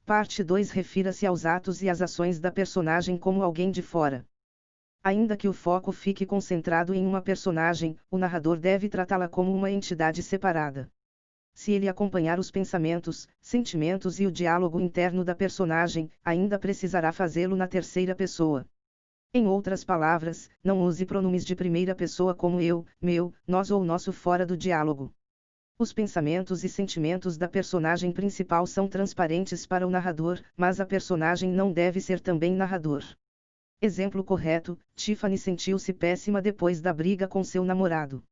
Parte 2. Refira-se aos atos e às ações da personagem como alguém de fora. Ainda que o foco fique concentrado em uma personagem, o narrador deve tratá-la como uma entidade separada. Se ele acompanhar os pensamentos, sentimentos e o diálogo interno da personagem, ainda precisará fazê-lo na terceira pessoa. Em outras palavras, não use pronomes de primeira pessoa como eu, meu, nós ou nosso fora do diálogo. Os pensamentos e sentimentos da personagem principal são transparentes para o narrador, mas a personagem não deve ser também narrador. Exemplo correto: Tiffany sentiu-se péssima depois da briga com seu namorado.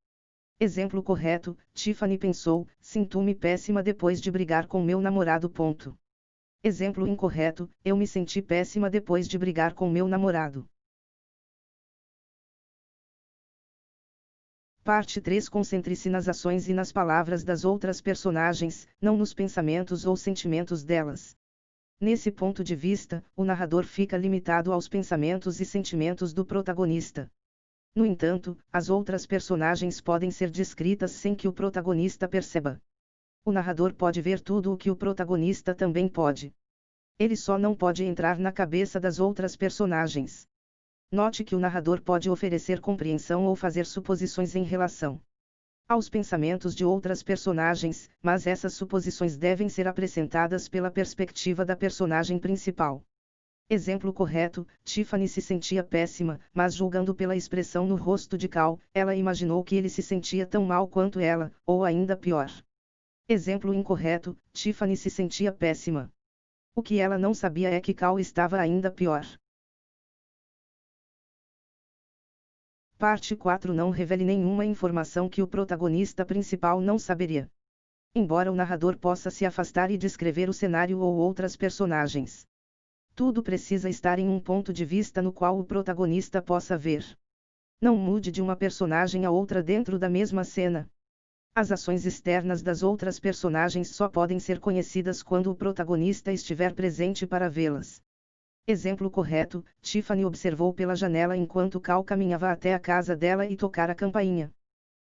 Exemplo correto: Tiffany pensou, sinto-me péssima depois de brigar com meu namorado. Exemplo incorreto: eu me senti péssima depois de brigar com meu namorado. Parte 3. Concentre-se nas ações e nas palavras das outras personagens, não nos pensamentos ou sentimentos delas. Nesse ponto de vista, o narrador fica limitado aos pensamentos e sentimentos do protagonista. No entanto, as outras personagens podem ser descritas sem que o protagonista perceba. O narrador pode ver tudo o que o protagonista também pode. Ele só não pode entrar na cabeça das outras personagens. Note que o narrador pode oferecer compreensão ou fazer suposições em relação aos pensamentos de outras personagens, mas essas suposições devem ser apresentadas pela perspectiva da personagem principal. Exemplo correto: Tiffany se sentia péssima, mas julgando pela expressão no rosto de Cal, ela imaginou que ele se sentia tão mal quanto ela, ou ainda pior. Exemplo incorreto: Tiffany se sentia péssima. O que ela não sabia é que Cal estava ainda pior. Parte 4. Não revele nenhuma informação que o protagonista principal não saberia. Embora o narrador possa se afastar e descrever o cenário ou outras personagens, tudo precisa estar em um ponto de vista no qual o protagonista possa ver. Não mude de uma personagem a outra dentro da mesma cena. As ações externas das outras personagens só podem ser conhecidas quando o protagonista estiver presente para vê-las. Exemplo correto: Tiffany observou pela janela enquanto Cal caminhava até a casa dela e tocara a campainha.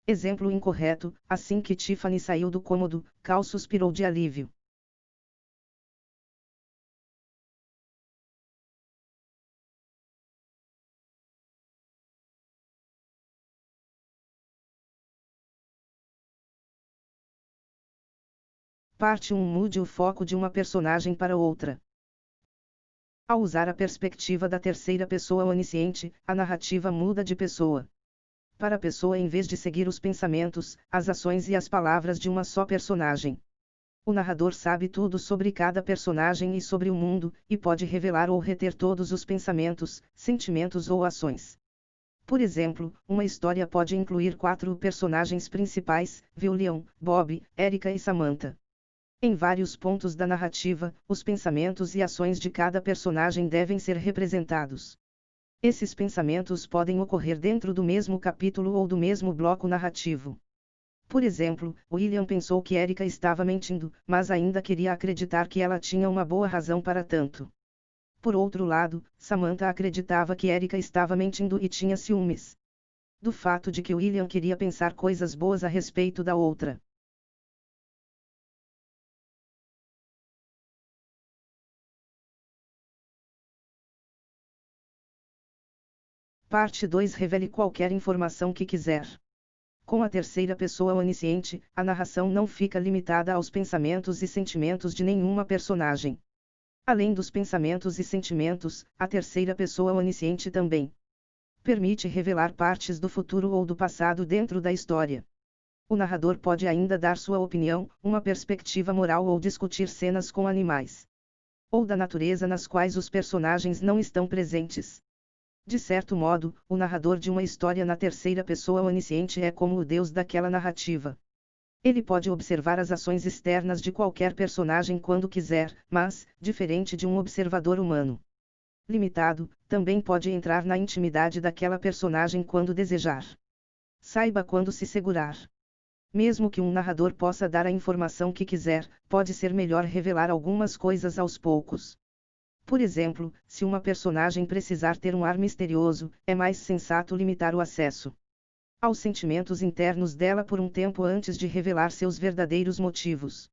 Exemplo incorreto: assim que Tiffany saiu do cômodo, Cal suspirou de alívio. Parte 1. Mude o foco de uma personagem para outra. Ao usar a perspectiva da terceira pessoa onisciente, a narrativa muda de pessoa para pessoa em vez de seguir os pensamentos, as ações e as palavras de uma só personagem. O narrador sabe tudo sobre cada personagem e sobre o mundo, e pode revelar ou reter todos os pensamentos, sentimentos ou ações. Por exemplo, uma história pode incluir 4 personagens principais: William, Bob, Erica e Samantha. Em vários pontos da narrativa, os pensamentos e ações de cada personagem devem ser representados. Esses pensamentos podem ocorrer dentro do mesmo capítulo ou do mesmo bloco narrativo. Por exemplo, William pensou que Erica estava mentindo, mas ainda queria acreditar que ela tinha uma boa razão para tanto. Por outro lado, Samantha acreditava que Erica estava mentindo e tinha ciúmes do fato de que William queria pensar coisas boas a respeito da outra. Parte 2. Revele qualquer informação que quiser. Com a terceira pessoa onisciente, a narração não fica limitada aos pensamentos e sentimentos de nenhuma personagem. Além dos pensamentos e sentimentos, a terceira pessoa onisciente também permite revelar partes do futuro ou do passado dentro da história. O narrador pode ainda dar sua opinião, uma perspectiva moral ou discutir cenas com animais ou da natureza nas quais os personagens não estão presentes. De certo modo, o narrador de uma história na terceira pessoa onisciente é como o deus daquela narrativa. Ele pode observar as ações externas de qualquer personagem quando quiser, mas, diferente de um observador humano limitado, também pode entrar na intimidade daquela personagem quando desejar. Saiba quando se segurar. Mesmo que um narrador possa dar a informação que quiser, pode ser melhor revelar algumas coisas aos poucos. Por exemplo, se uma personagem precisar ter um ar misterioso, é mais sensato limitar o acesso aos sentimentos internos dela por um tempo antes de revelar seus verdadeiros motivos.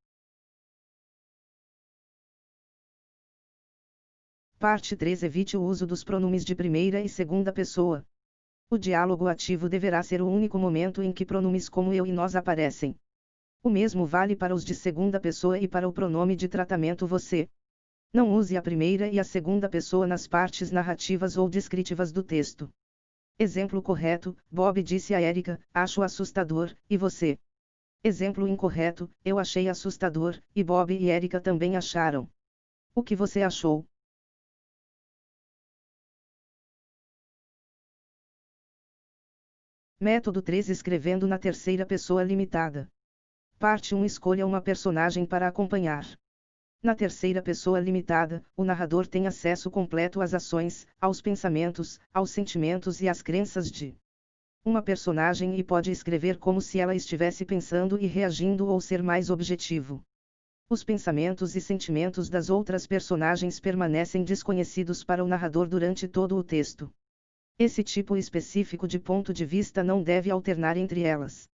Parte 3. Evite o uso dos pronomes de primeira e segunda pessoa. O diálogo ativo deverá ser o único momento em que pronomes como eu e nós aparecem. O mesmo vale para os de segunda pessoa e para o pronome de tratamento você. Não use a primeira e a segunda pessoa nas partes narrativas ou descritivas do texto. Exemplo correto: Bob disse a Erika, acho assustador, e você? Exemplo incorreto: eu achei assustador, e Bob e Erika também acharam. O que você achou? Método 3. Escrevendo na terceira pessoa limitada. Parte 1. Escolha uma personagem para acompanhar. Na terceira pessoa limitada, o narrador tem acesso completo às ações, aos pensamentos, aos sentimentos e às crenças de uma personagem e pode escrever como se ela estivesse pensando e reagindo ou ser mais objetivo. Os pensamentos e sentimentos das outras personagens permanecem desconhecidos para o narrador durante todo o texto. Esse tipo específico de ponto de vista não deve alternar entre elas.